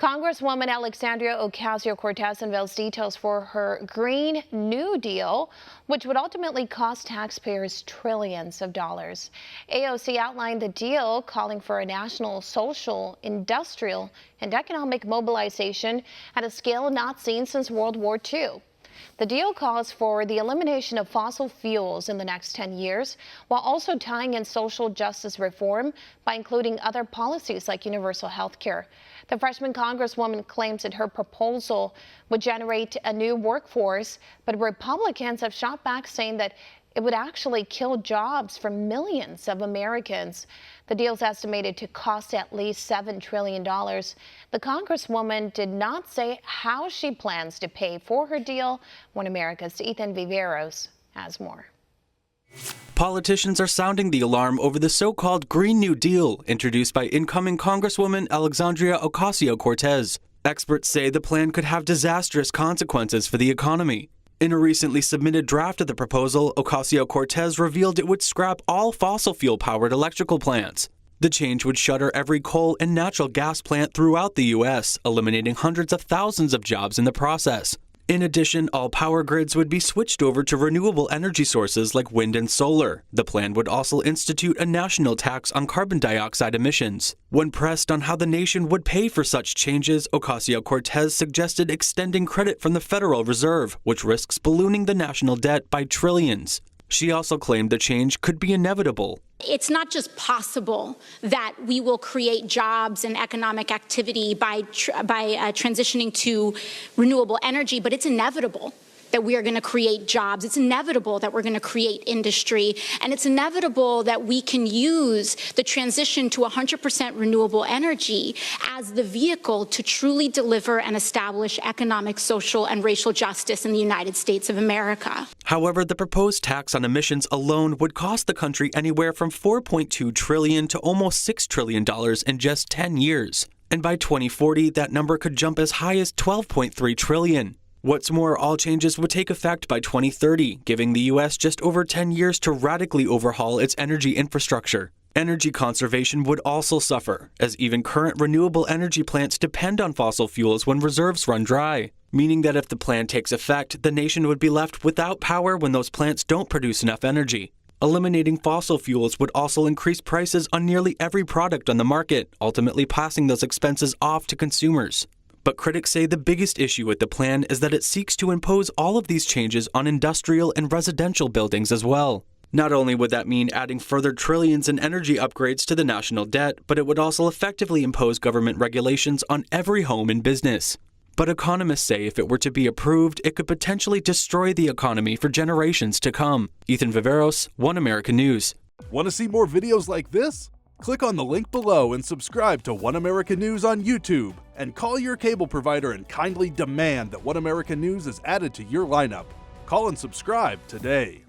Congresswoman Alexandria Ocasio-Cortez unveils details for her Green New Deal, which would ultimately cost taxpayers trillions of dollars. AOC outlined the deal, calling for a national social, industrial, and economic mobilization at a scale not seen since World War II. The deal calls for the elimination of fossil fuels in the next 10 years, while also tying in social justice reform by including other policies like universal health care. The freshman congresswoman claims that her proposal would generate a new workforce, but Republicans have shot back, saying that it would actually kill jobs for millions of Americans. The deal is estimated to cost at least $7 trillion. The congresswoman did not say how she plans to pay for her deal. One America's Viveiros has more. Politicians are sounding the alarm over the so-called Green New Deal introduced by incoming Congresswoman Alexandria Ocasio-Cortez. Experts say the plan could have disastrous consequences for the economy. In a recently submitted draft of the proposal, Ocasio-Cortez revealed it would scrap all fossil fuel-powered electrical plants. The change would shutter every coal and natural gas plant throughout the U.S., eliminating hundreds of thousands of jobs in the process. In addition, all power grids would be switched over to renewable energy sources like wind and solar. The plan would also institute a national tax on carbon dioxide emissions. When pressed on how the nation would pay for such changes, Ocasio-Cortez suggested extending credit from the Federal Reserve, which risks ballooning the national debt by trillions. She also claimed the change could be inevitable. It's not just possible that we will create jobs and economic activity by transitioning to renewable energy, but it's inevitable that we are going to create jobs. It's inevitable that we're going to create industry, and it's inevitable that we can use the transition to 100% renewable energy as the vehicle to truly deliver and establish economic, social, and racial justice in the United States of America. However, the proposed tax on emissions alone would cost the country anywhere from $4.2 trillion to almost $6 trillion in just 10 years. And by 2040, that number could jump as high as $12.3 trillion. What's more, all changes would take effect by 2030, giving the U.S. just over 10 years to radically overhaul its energy infrastructure. Energy conservation would also suffer, as even current renewable energy plants depend on fossil fuels when reserves run dry, meaning that if the plan takes effect, the nation would be left without power when those plants don't produce enough energy. Eliminating fossil fuels would also increase prices on nearly every product on the market, ultimately passing those expenses off to consumers. But critics say the biggest issue with the plan is that it seeks to impose all of these changes on industrial and residential buildings as well. Not only would that mean adding further trillions in energy upgrades to the national debt, but it would also effectively impose government regulations on every home and business. But economists say if it were to be approved, it could potentially destroy the economy for generations to come. Viveiros, One American News. Want to see more videos like this? Click on the link below and subscribe to One American News on YouTube. And call your cable provider and kindly demand that One American News is added to your lineup. Call and subscribe today.